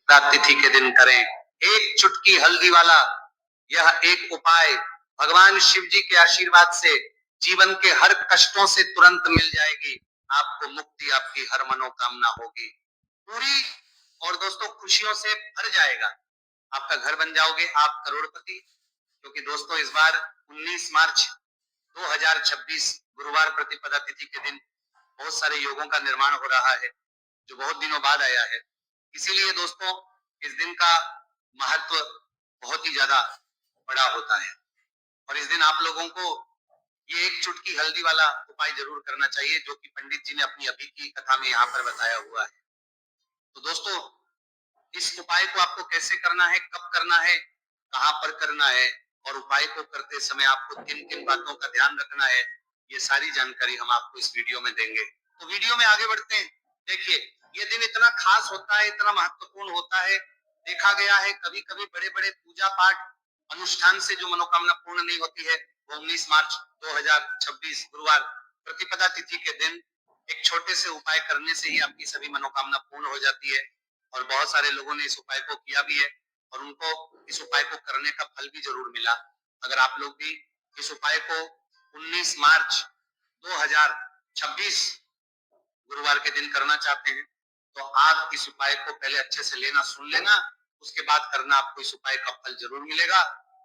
तिथि के दिन करें। एक चुटकी हल्दी वाला यह एक उपाय भगवान शिव जी के आशीर्वाद से जीवन के हर कष्टों से तुरंत मिल जाएगी। आपको मुक्ति, आपकी हर मनोकामना होगी पूरी, और दोस्तों खुशियों से भर जाएगा। आपका घर बन जाओगे, आप करोड़पति। क्योंकि दोस्तों इस बार 19 मार्च 2026 गुरुवार प्रतिपदा तिथि के दिन बहुत सारे योगों का निर्माण हो रहा है, जो बहुत दिनों बाद आया है। इसीलिए दोस्तों इस दिन का महत्व बहुत ही ज्यादा बड़ा होता है, और इस दिन आप लोगों को ये एक चुटकी हल्दी वाला उपाय जरूर करना चाहिए, जो कि पंडित जी ने अपनी अभी की कथा में यहाँ पर बताया हुआ है। तो दोस्तों इस उपाय को आपको कैसे करना है, कब करना है, कहाँ पर करना है, और उपाय को करते समय आपको किन किन बातों का ध्यान रखना है, ये सारी जानकारी हम आपको इस वीडियो में देंगे। तो वीडियो में आगे बढ़ते हैं। देखिए ये दिन इतना खास होता है, इतना महत्वपूर्ण होता है। देखा गया है कभी कभी बड़े बड़े पूजा पाठ अनुष्ठान से जो मनोकामना पूर्ण नहीं होती है, वो 19 मार्च 2026 गुरुवार प्रतिपदा तिथि के दिन एक छोटे से उपाय करने से ही आपकी सभी मनोकामना पूर्ण हो जाती है। और बहुत सारे लोगों ने इस उपाय को किया भी है, और उनको इस उपाय को करने का फल भी जरूर मिला। अगर आप लोग भी इस उपाय को 19 मार्च 2026 गुरुवार के दिन करना चाहते हैं, तो आप इस उपाय को पहले अच्छे से लेना, सुन लेना, उसके बाद करना। आपको इस उपाय का फल जरूर मिलेगा,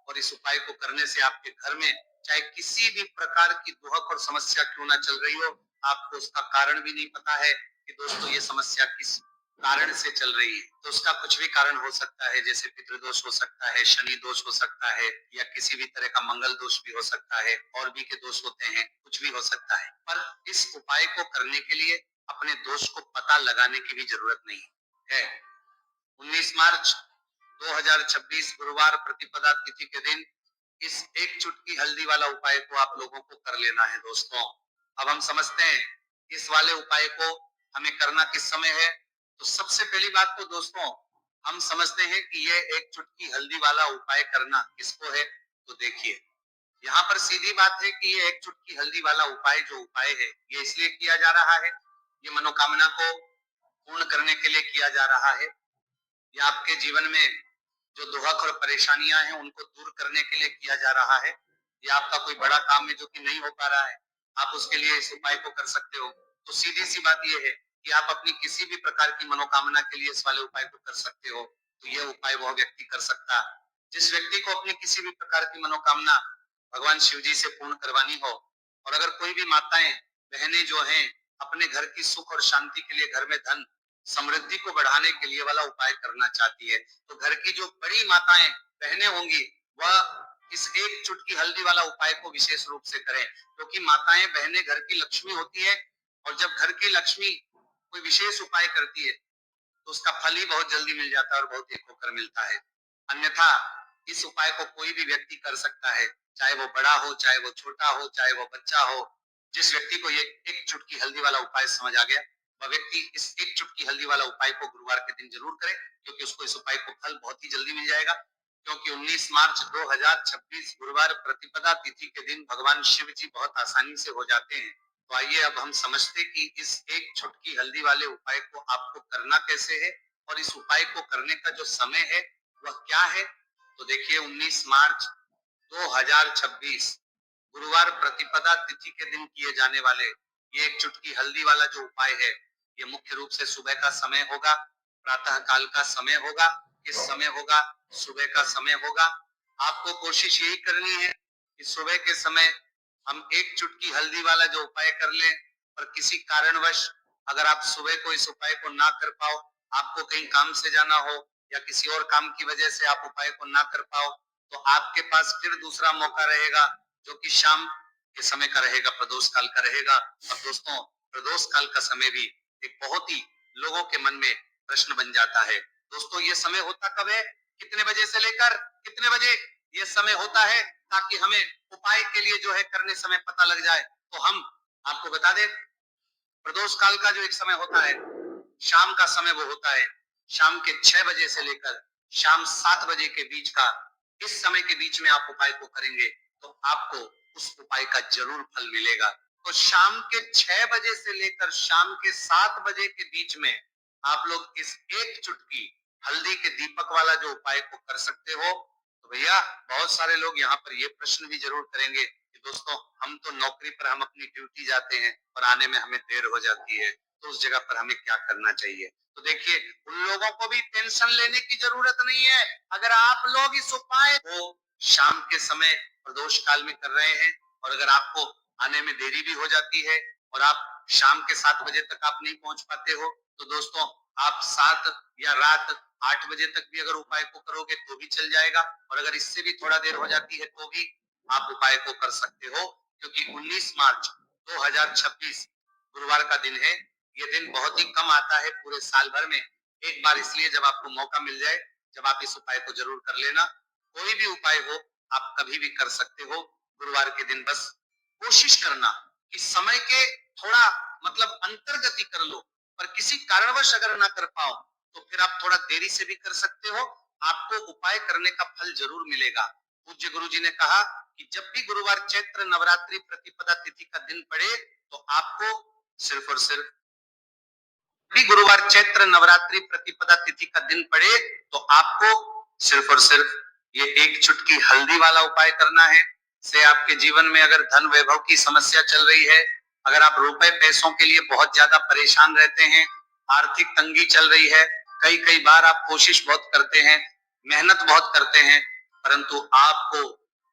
और इस उपाय को करने से आपके घर में चाहे किसी भी प्रकार की दुहक और समस्या क्यों ना चल रही हो, आपको उसका कारण भी नहीं पता है कि दोस्तों ये समस्या किस कारण से चल रही है। तो उसका कुछ भी कारण हो सकता है, जैसे पितृदोष हो सकता है, शनि दोष हो सकता है, या किसी भी तरह का मंगल दोष भी हो सकता है, और भी के दोष होते हैं, कुछ भी हो सकता है। पर इस उपाय को करने के लिए अपने दोष को पता लगाने की भी जरूरत नहीं है। 19 मार्च 2026 गुरुवार प्रतिपदा तिथि के दिन इस एक चुटकी हल्दी वाला उपाय को आप लोगों को कर लेना है दोस्तों। अब हम समझते हैं इस वाले उपाय को हमें करना किस समय है। तो सबसे पहली बात तो दोस्तों हम समझते हैं कि ये एक चुटकी हल्दी वाला उपाय करना किसको है। तो देखिए यहाँ पर सीधी बात है कि ये एक चुटकी हल्दी वाला उपाय जो उपाय है, ये इसलिए किया जा रहा है, ये मनोकामना को पूर्ण करने के लिए किया जा रहा है। ये आपके जीवन में जो दुहक और परेशानियां हैं उनको दूर करने के लिए किया जा रहा है। ये आपका कोई बड़ा काम है जो कि नहीं हो पा रहा है, आप उसके लिए इस उपाय को कर सकते हो। तो सीधी सी बात ये है कि आप अपनी किसी भी प्रकार की मनोकामना के लिए इस वाले उपाय को कर सकते हो। तो ये उपाय वह व्यक्ति कर सकता है जिस व्यक्ति को अपनी किसी भी प्रकार की मनोकामना भगवान शिव जी से पूर्ण करवानी हो। और अगर कोई भी माताएं बहनें जो हैं अपने घर की सुख और शांति के लिए, घर में धन समृद्धि को बढ़ाने के लिए वाला उपाय करना चाहती है, तो घर की जो बड़ी माताएं बहनें होंगी वह इस एक चुटकी हल्दी वाला उपाय को विशेष रूप से करें, क्योंकि माताएं बहनें घर की लक्ष्मी होती है, और जब घर की लक्ष्मी कोई विशेष उपाय करती है तो उसका फल ही बहुत जल्दी मिल जाता है और बहुत एक होकर मिलता है। अन्यथा इस उपाय को कोई भी व्यक्ति कर सकता है, चाहे वो बड़ा हो, चाहे वो छोटा हो, चाहे वो बच्चा हो। जिस व्यक्ति को ये एक चुटकी हल्दी वाला उपाय समझ आ गया, वह व्यक्ति इस एक चुटकी हल्दी वाला उपाय को गुरुवार के दिन जरूर करे, क्योंकि उसको इस उपाय को फल बहुत ही जल्दी मिल जाएगा। क्योंकि 19 मार्च 2026 गुरुवार प्रतिपदा तिथि के दिन भगवान शिव जी बहुत आसानी से हो जाते हैं। तो आइए अब हम समझते कि इस एक चुटकी हल्दी वाले उपाय को आपको करना कैसे है, और इस उपाय को करने का जो समय है वह क्या है। तो देखिए 19 मार्च 2026 गुरुवार प्रतिपदा तिथि के दिन किए जाने वाले ये एक चुटकी हल्दी वाला जो उपाय है, ये मुख्य रूप से सुबह का समय होगा, प्रातः काल का समय होगा। किस समय होगा? सुबह का समय होगा। आपको कोशिश यही करनी है कि सुबह के समय हम एक चुटकी हल्दी वाला जो उपाय कर लें। पर किसी कारणवश अगर आप सुबह को इस उपाय को ना कर पाओ, आपको कहीं काम से जाना हो, या किसी और काम की वजह से आप उपाय को ना कर पाओ, तो आपके पास फिर दूसरा मौका रहेगा, जो कि शाम के समय का रहेगा, प्रदोष काल का रहेगा। अब दोस्तों प्रदोष काल का समय भी एक बहुत ही लोगों के मन में प्रश्न बन जाता है। दोस्तों ये समय होता कब है, कितने बजे से लेकर कितने बजे ये समय होता है, ताकि हमें उपाय के लिए जो है करने समय पता लग जाए। तो हम आपको बता दें, प्रदोष काल का जो एक समय होता है, शाम का समय वो होता है शाम के 6 बजे से लेकर शाम 7 बजे के बीच का। इस समय के बीच में आप उपाय को करेंगे तो आपको उस उपाय का जरूर फल मिलेगा। तो शाम के 6 बजे से लेकर शाम के 7 बजे के बीच में आप लोग इस एक चुटकी हल्दी के दीपक वाला जो उपाय को कर सकते हो। तो भैया बहुत सारे लोग यहाँ पर ये प्रश्न भी जरूर करेंगे कि दोस्तों हम तो नौकरी पर हम अपनी ड्यूटी जाते हैं और आने में हमें देर हो जाती है, तो उस जगह पर हमें क्या करना चाहिए। तो देखिए उन लोगों को भी टेंशन लेने की जरूरत नहीं है। अगर आप लोग इस उपाय को शाम के समय प्रदोष काल में कर रहे हैं और अगर आपको आने में देरी भी हो जाती है और आप शाम के 7 बजे तक आप नहीं पहुंच पाते हो, तो दोस्तों आप 7 या रात 8 बजे तक भी अगर उपाय को करोगे तो भी चल जाएगा और अगर इससे भी थोड़ा देर हो जाती है तो भी आप उपाय को कर सकते हो, क्योंकि 19 मार्च 2026 गुरुवार का दिन है। ये दिन बहुत ही कम आता है पूरे साल भर में, एक बार इसलिए जब आपको मौका मिल जाए जब आप इस उपाय को जरूर कर लेना। कोई भी उपाय हो आप कभी भी कर सकते हो गुरुवार के दिन। बस कोशिश करना कि समय के थोड़ा मतलब अंतर्गति कर लो, पर किसी कारणवश अगर ना कर पाओ तो फिर आप थोड़ा देरी से भी कर सकते हो, आपको उपाय करने का फल जरूर मिलेगा। पूज्य गुरु जी ने कहा कि जब भी गुरुवार चैत्र नवरात्रि प्रतिपदा तिथि का दिन पड़े तो आपको सिर्फ और सिर्फ भी गुरुवार चैत्र नवरात्रि प्रतिपदा तिथि का दिन पड़े तो आपको सिर्फ और सिर्फ ये एक चुटकी हल्दी वाला उपाय करना है। से आपके जीवन में अगर धन वैभव की समस्या चल रही है, अगर आप रुपए पैसों के लिए बहुत ज्यादा परेशान रहते हैं, आर्थिक तंगी चल रही है, कई कई बार आप कोशिश बहुत करते हैं, मेहनत बहुत करते हैं, परंतु आपको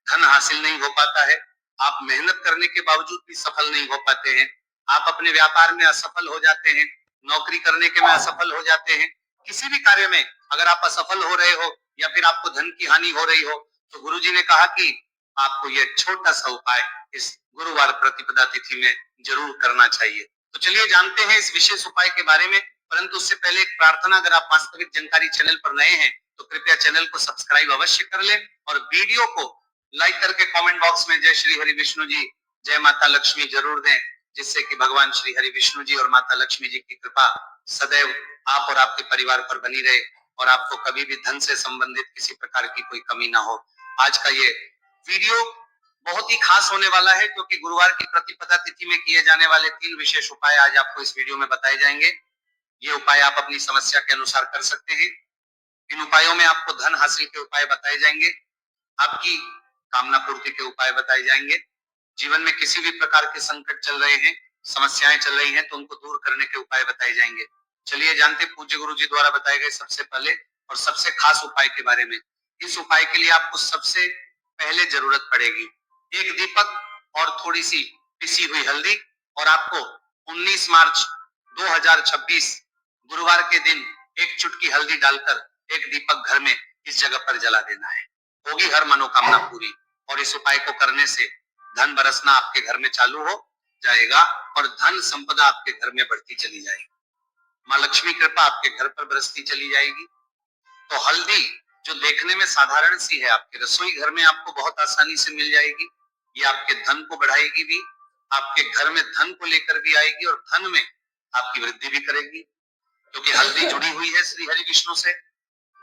धन हासिल नहीं हो पाता है, आप मेहनत करने के बावजूद भी सफल नहीं हो पाते हैं, आप अपने व्यापार में असफल हो जाते हैं, नौकरी करने के में असफल हो जाते हैं, किसी भी कार्य में अगर आप असफल हो रहे हो या फिर आपको धन की हानि हो रही हो, तो गुरुजी ने कहा कि आपको यह छोटा सा उपाय इस गुरुवार प्रतिपदा तिथि में जरूर करना चाहिए। तो चलिए जानते हैं इस विशेष उपाय के बारे में, परंतु उससे पहले एक प्रार्थना, अगर आप वास्तविक जानकारी चैनल पर नए हैं तो कृपया चैनल को सब्सक्राइब अवश्य कर लें और वीडियो को लाइक करके कमेंट बॉक्स में जय श्री हरि विष्णु जी, जय माता लक्ष्मी जरूर दें, जिससे कि भगवान श्री हरि विष्णु जी और माता लक्ष्मी जी की कृपा सदैव आप और आपके परिवार पर बनी रहे और आपको कभी भी धन से संबंधित किसी प्रकार की कोई कमी ना हो। आज का ये वीडियो बहुत ही खास होने वाला है क्योंकि गुरुवार की प्रतिपदा तिथि में किए जाने वाले 3 विशेष उपाय आज आपको इस वीडियो में बताए जाएंगे। ये उपाय आप अपनी समस्या के अनुसार कर सकते हैं। इन उपायों में आपको धन हासिल के उपाय बताए जाएंगे, आपकी कामना पूर्ति के उपाय बताए जाएंगे, जीवन में किसी भी प्रकार के संकट चल रहे हैं, समस्याएं चल रही हैं तो उनको दूर करने के उपाय बताए जाएंगे। चलिए जानते पूज्य गुरु जी द्वारा बताए गए सबसे पहले और सबसे खास उपाय के बारे में। इस उपाय के लिए आपको सबसे पहले जरूरत पड़ेगी एक दीपक और थोड़ी सी पिसी हुई हल्दी, और आपको 19 मार्च 2026 गुरुवार के दिन एक चुटकी हल्दी डालकर एक दीपक घर में इस जगह पर जला देना है। होगी हर मनोकामना पूरी और इस उपाय को करने से धन बरसना आपके घर में चालू हो जाएगा और धन संपदा आपके घर में बढ़ती चली जाएगी, माँ लक्ष्मी कृपा आपके घर पर बरसती चली जाएगी। तो हल्दी जो देखने में साधारण सी है, आपके रसोई घर में आपको बहुत आसानी से मिल जाएगी। ये आपके धन को बढ़ाएगी भी, आपके घर में धन को लेकर भी आएगी और धन में आपकी वृद्धि भी करेगी, क्योंकि हल्दी जुड़ी हुई है श्री हरि विष्णु से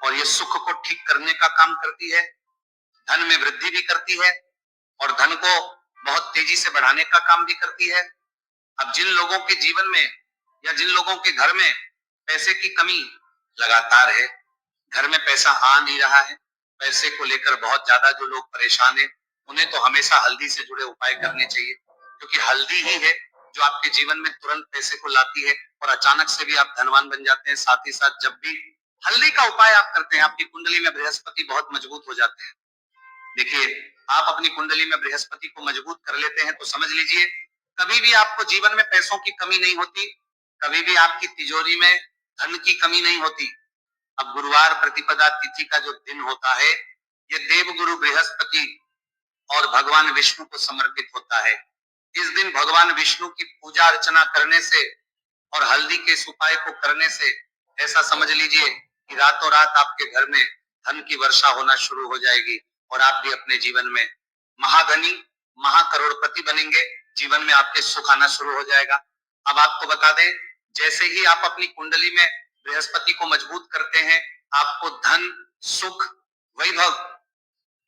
और ये सुख को ठीक करने का काम करती है, धन में वृद्धि भी करती है और धन को बहुत तेजी से बढ़ाने का काम भी करती है। अब जिन लोगों के जीवन में या जिन लोगों के घर में पैसे की कमी लगातार है, घर में पैसा आ नहीं रहा है, पैसे को लेकर बहुत ज्यादा जो लोग परेशान है, उन्हें तो हमेशा हल्दी से जुड़े उपाय करने चाहिए, क्योंकि हल्दी ही है जो आपके जीवन में तुरंत पैसे को लाती है और अचानक से भी आप धनवान बन जाते हैं। साथ ही साथ जब भी हल्दी का उपाय आप करते हैं, आपकी कुंडली में बृहस्पति बहुत मजबूत हो जाते हैं। देखिए आप अपनी कुंडली में बृहस्पति को मजबूत कर लेते हैं तो समझ लीजिए कभी भी आपको जीवन में पैसों की कमी नहीं होती, कभी भी आपकी तिजोरी में धन की कमी नहीं होती। अब गुरुवार प्रतिपदा तिथि का जो दिन होता है, ये देव गुरु बृहस्पति और भगवान विष्णु को समर्पित होता है। इस दिन भगवान विष्णु की पूजा अर्चना करने से और हल्दी के इस उपाय को करने से ऐसा समझ लीजिए कि रातों रात आपके घर में धन की वर्षा होना शुरू हो जाएगी और आप भी अपने जीवन में महाधनी महाकरोड़पति बनेंगे, जीवन में आपके सुख आना शुरू हो जाएगा। अब आपको बता दें, जैसे ही आप अपनी कुंडली में बृहस्पति को मजबूत करते हैं, आपको धन सुख वैभव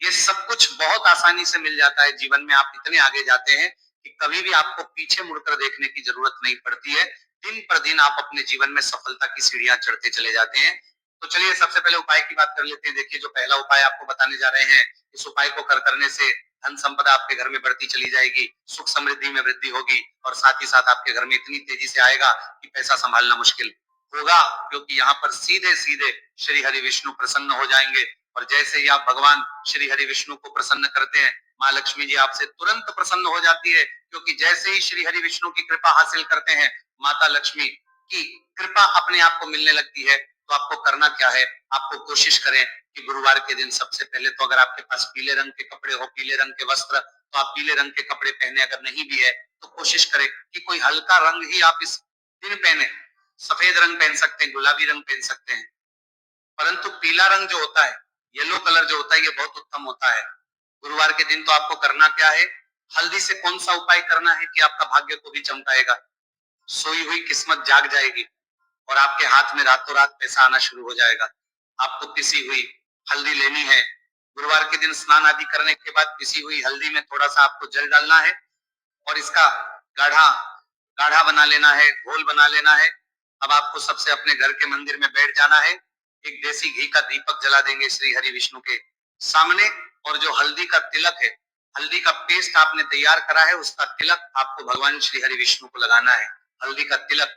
ये सब कुछ बहुत आसानी से मिल जाता है। जीवन में आप इतने आगे जाते हैं कि कभी भी आपको पीछे मुड़कर देखने की जरूरत नहीं पड़ती है। दिन पर दिन आप अपने जीवन में सफलता की सीढ़ियां चढ़ते चले जाते हैं। तो चलिए सबसे पहले उपाय की बात कर लेते हैं। देखिए जो पहला उपाय आपको बताने जा रहे हैं, इस उपाय को करने से धन संपदा आपके घर में बढ़ती चली जाएगी, सुख समृद्धि में वृद्धि होगी और साथ ही साथ आपके घर में इतनी तेजी से आएगा कि पैसा संभालना मुश्किल होगा, क्योंकि यहाँ पर सीधे सीधे श्री हरि विष्णु प्रसन्न हो जाएंगे। और जैसे ही आप भगवान श्री हरि विष्णु को प्रसन्न करते हैं, माँ लक्ष्मी जी आपसे तुरंत प्रसन्न हो जाती है, क्योंकि जैसे ही श्री हरि विष्णु की कृपा हासिल करते हैं, माता लक्ष्मी की कृपा अपने आप को मिलने लगती है। तो आपको करना क्या है, आपको कोशिश करें कि गुरुवार के दिन सबसे पहले तो अगर आपके पास पीले रंग के कपड़े हो, पीले रंग के वस्त्र, तो आप पीले रंग के कपड़े पहने। अगर नहीं भी है तो कोशिश करें कि कोई हल्का रंग ही आप इस दिन पहने। सफेद रंग पहन सकते हैं, गुलाबी रंग पहन सकते हैं, परंतु पीला रंग जो होता है, येलो कलर जो होता है, ये बहुत उत्तम होता है। गुरुवार के दिन तो आपको करना क्या है, हल्दी से कौन सा उपाय करना है कि आपका भाग्य को भी चमकाएगा, सोई हुई किस्मत जाग जाएगी और आपके हाथ में रातों रात पैसा आना शुरू हो जाएगा। आपको पिसी हुई हल्दी लेनी है। गुरुवार के दिन स्नान आदि करने के बाद पिसी हुई हल्दी में थोड़ा सा आपको जल डालना है और इसका गाढ़ा गाढ़ा बना लेना है, घोल बना लेना है। अब आपको सबसे अपने घर के मंदिर में बैठ जाना है, एक देसी घी का दीपक जला देंगे श्री हरि विष्णु के सामने, और जो हल्दी का तिलक है, हल्दी का पेस्ट आपने तैयार करा है, उसका तिलक आपको भगवान श्री हरि विष्णु को लगाना है, हल्दी का तिलक।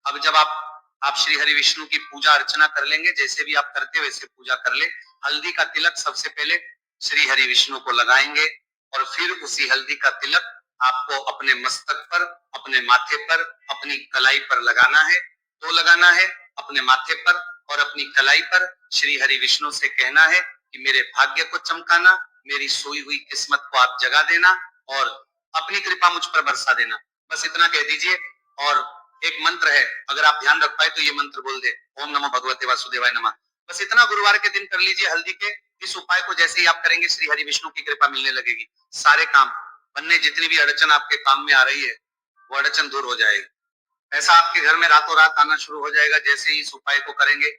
अब जब आप श्री हरि विष्णु की पूजा अर्चना कर लेंगे, जैसे भी आप करते हो वैसे पूजा कर ले। हल्दी का तिलक सबसे पहले श्री हरि विष्णु को लगाएंगे और फिर उसी हल्दी का तिलक आपको अपने मस्तक पर, अपने माथे पर, अपनी कलाई पर लगाना है। तो लगाना है अपने माथे पर और अपनी कलाई पर। श्री हरि विष्णु से कहना है कि मेरे भाग्य को चमकाना, मेरी सोई हुई किस्मत को आप जगा देना और अपनी कृपा मुझ पर बरसा देना। बस इतना कह दीजिए। और एक मंत्र है, अगर आप ध्यान रख पाए तो ये मंत्र बोल दे, ओम नमो भगवते वासुदेवाय नमः। बस इतना गुरुवार के दिन कर लीजिए। हल्दी के इस उपाय को जैसे ही आप करेंगे, श्री हरि विष्णु की कृपा मिलने लगेगी। सारे काम बनने, जितनी भी अड़चन आपके काम में आ रही है वो अड़चन दूर हो जाएगी। पैसा आपके घर में रातों रात आना शुरू हो जाएगा जैसे ही इस उपाय को करेंगे।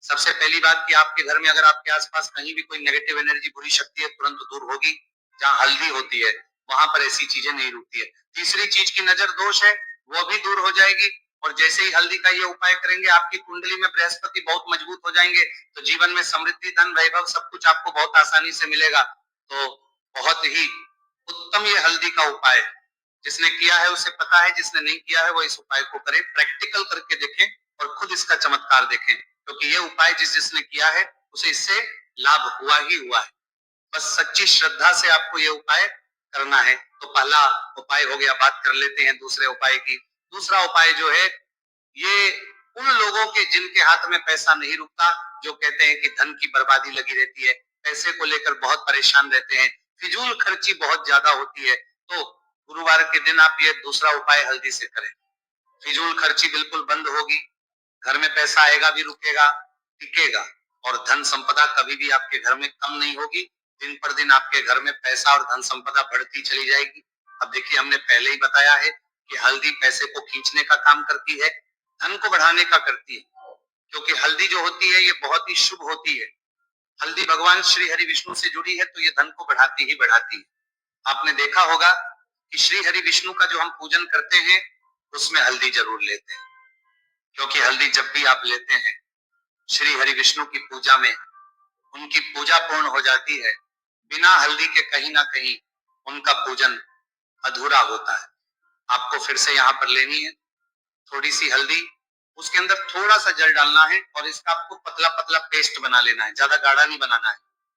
सबसे पहली बात कि आपके घर में अगर आपके आसपास कहीं भी कोई नेगेटिव एनर्जी, बुरी शक्ति है, तुरंत दूर होगी। जहाँ हल्दी होती है वहां पर ऐसी चीजें नहीं रुकती है। तीसरी चीज की नजर दोष है, वो भी दूर हो जाएगी। और जैसे ही हल्दी का ये उपाय करेंगे, आपकी कुंडली में बृहस्पति बहुत मजबूत हो जाएंगे, तो जीवन में समृद्धि, धन, वैभव सब कुछ आपको बहुत आसानी से मिलेगा। तो बहुत ही उत्तम ये हल्दी का उपाय है। जिसने किया है उसे पता है, जिसने नहीं किया है वो इस उपाय को करे, प्रैक्टिकल करके देखें और खुद इसका चमत्कार देखें, क्योंकि ये उपाय जिसने किया है उसे इससे लाभ हुआ ही हुआ है। बस सच्ची श्रद्धा से आपको ये उपाय करना है। तो पहला उपाय हो गया। बात कर लेते हैं दूसरे उपाय की। दूसरा उपाय जो है, ये उन लोगों के जिनके हाथ में पैसा नहीं रुकता, जो कहते हैं कि धन की बर्बादी लगी रहती है, पैसे को लेकर बहुत परेशान रहते हैं, फिजूल खर्ची बहुत ज्यादा होती है, तो गुरुवार के दिन आप ये दूसरा उपाय हल्दी से करें। फिजूल खर्ची बिल्कुल बंद होगी, घर में पैसा आएगा भी, रुकेगा, टिकेगा, और धन संपदा कभी भी आपके घर में कम नहीं होगी। दिन पर दिन आपके घर में पैसा और धन संपदा बढ़ती चली जाएगी। अब देखिए, हमने पहले ही बताया है कि हल्दी पैसे को खींचने का काम करती है, धन को बढ़ाने का करती है, क्योंकि हल्दी जो होती है ये बहुत ही शुभ होती है। हल्दी भगवान श्री हरि विष्णु से जुड़ी है, तो ये धन को बढ़ाती ही बढ़ाती है। आपने देखा होगा कि श्री हरि विष्णु का जो हम पूजन करते हैं उसमें हल्दी जरूर लेते हैं, क्योंकि हल्दी जब भी आप लेते हैं श्री हरि विष्णु की पूजा में, उनकी पूजा पूर्ण हो जाती है। बिना हल्दी के कहीं ना कहीं उनका पूजन अधूरा होता है। आपको फिर से यहाँ पर लेनी है थोड़ी सी हल्दी, उसके अंदर थोड़ा सा जल डालना है और इसका आपको पतला पतला पेस्ट बना लेना है, ज्यादा गाढ़ा नहीं बनाना है,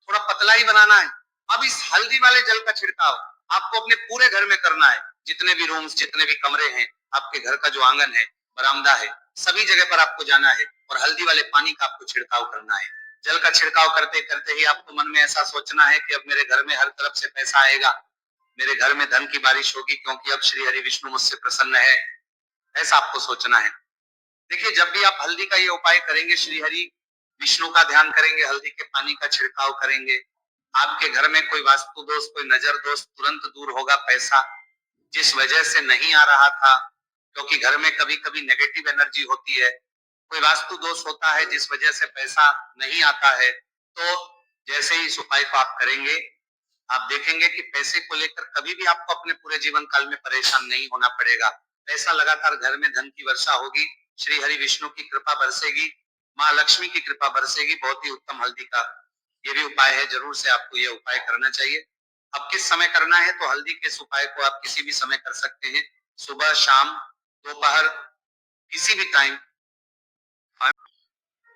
थोड़ा पतला ही बनाना है। अब इस हल्दी वाले जल का छिड़काव आपको अपने पूरे घर में करना है। जितने भी रूम्स, जितने भी कमरे हैं, आपके घर का जो आंगन है, बरामदा है, सभी जगह पर आपको जाना है और हल्दी वाले पानी का आपको छिड़काव करना है। जल का छिड़काव करते करते ही आपको मन में ऐसा सोचना है कि अब मेरे घर में हर तरफ से पैसा आएगा, मेरे घर में धन की बारिश होगी, क्योंकि अब श्री हरि विष्णु मुझसे प्रसन्न है। ऐसा आपको सोचना है। देखिए, जब भी आप हल्दी का ये उपाय करेंगे, श्री हरि विष्णु का ध्यान करेंगे, हल्दी के पानी का छिड़काव करेंगे, आपके घर में कोई वास्तु दोष, कोई नजर दोष तुरंत दूर होगा। पैसा जिस वजह से नहीं आ रहा था, क्योंकि घर में कभी कभी नेगेटिव एनर्जी होती है, कोई वास्तु दोष होता है जिस वजह से पैसा नहीं आता है, तो जैसे ही इस उपाय को आप करेंगे, आप देखेंगे कि पैसे को लेकर कभी भी आपको अपने पूरे जीवन काल में परेशान नहीं होना पड़ेगा। पैसा लगातार घर में, धन की वर्षा होगी, श्री हरि विष्णु की कृपा बरसेगी माँ लक्ष्मी की कृपा बरसेगी। बहुत ही उत्तम हल्दी का ये भी उपाय है, जरूर से आपको ये उपाय करना चाहिए। अब किस समय करना है, तो हल्दी के इस उपाय को आप किसी भी समय कर सकते हैं, सुबह, शाम, दोपहर, किसी भी टाइम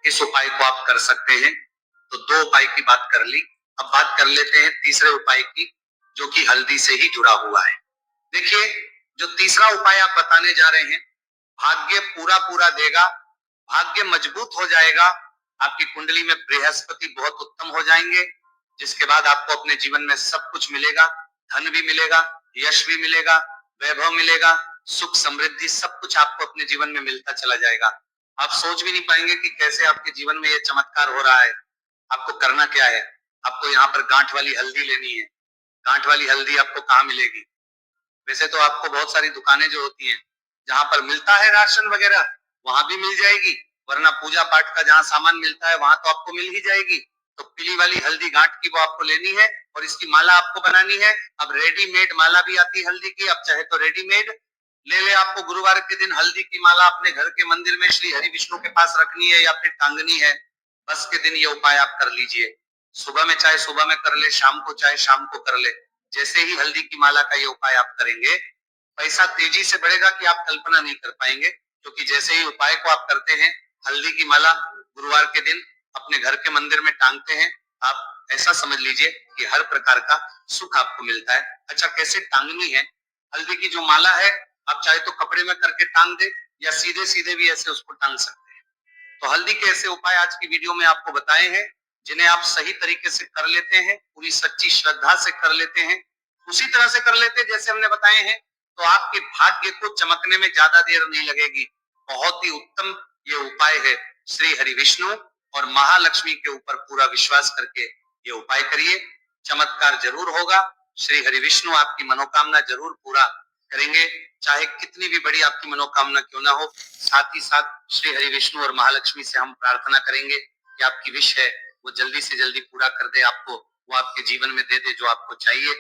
इस उपाय को आप कर सकते हैं। तो दो उपाय की बात कर ली, अब बात कर लेते हैं तीसरे उपाय की, जो कि हल्दी से ही जुड़ा हुआ है। देखिए, जो तीसरा उपाय आप बताने जा रहे हैं, भाग्य पूरा पूरा देगा, भाग्य मजबूत हो जाएगा, आपकी कुंडली में बृहस्पति बहुत उत्तम हो जाएंगे, जिसके बाद आपको अपने जीवन में सब कुछ मिलेगा, धन भी मिलेगा, यश भी मिलेगा, वैभव मिलेगा, सुख समृद्धि सब कुछ आपको अपने जीवन में मिलता चला जाएगा। आप सोच भी नहीं पाएंगे कि कैसे आपके जीवन में ये चमत्कार हो रहा है। आपको करना क्या है, आपको यहाँ पर गांठ वाली हल्दी लेनी है। गांठ वाली हल्दी आपको कहाँ मिलेगी? वैसे तो आपको बहुत सारी दुकानें जो होती हैं, जहां पर मिलता है राशन वगैरह, वहां भी मिल जाएगी, वरना पूजा पाठ का जहां सामान मिलता है वहां तो आपको मिल ही जाएगी। तो पीली वाली हल्दी गांठ की वो आपको लेनी है और इसकी माला आपको बनानी है। अब रेडीमेड माला भी आती है हल्दी की, आप चाहे तो रेडीमेड ले ले। आपको गुरुवार के दिन हल्दी की माला अपने घर के मंदिर में श्री हरि विष्णु के पास रखनी है या फिर टांगनी है। बस के दिन ये उपाय आप कर लीजिए। सुबह में चाहे सुबह में कर ले, शाम को चाहे शाम को कर ले। जैसे ही हल्दी की माला का ये उपाय आप करेंगे, पैसा तेजी से बढ़ेगा कि आप कल्पना नहीं कर पाएंगे। क्योंकि जैसे ही उपाय को आप करते हैं, हल्दी की माला गुरुवार के दिन अपने घर के मंदिर में टांगते हैं, आप ऐसा समझ लीजिए कि हर प्रकार का सुख आपको मिलता है। अच्छा, कैसे टांगनी है हल्दी की जो माला है? आप चाहे तो कपड़े में करके टांग दे या सीधे सीधे भी ऐसे उसको टांग सकते हैं। तो हल्दी के ऐसे उपाय आज की वीडियो में आपको बताए हैं, जिन्हें आप सही तरीके से कर लेते हैं, पूरी सच्ची श्रद्धा से कर लेते हैं, उसी तरह से कर लेते हैं जैसे हमने बताए हैं, तो आपके भाग्य को चमकने में ज्यादा देर नहीं लगेगी। बहुत ही उत्तम ये उपाय है। श्री हरि विष्णु और महालक्ष्मी के ऊपर पूरा विश्वास करके ये उपाय करिए, चमत्कार जरूर होगा। श्री हरि विष्णु आपकी मनोकामना जरूर पूरा करेंगे, चाहे कितनी भी बड़ी आपकी मनोकामना क्यों ना हो। साथ ही साथ श्री हरि विष्णु और महालक्ष्मी से हम प्रार्थना करेंगे कि आपकी विश है वो जल्दी से जल्दी पूरा कर दे, आपको वो आपके जीवन में दे दे जो आपको चाहिए।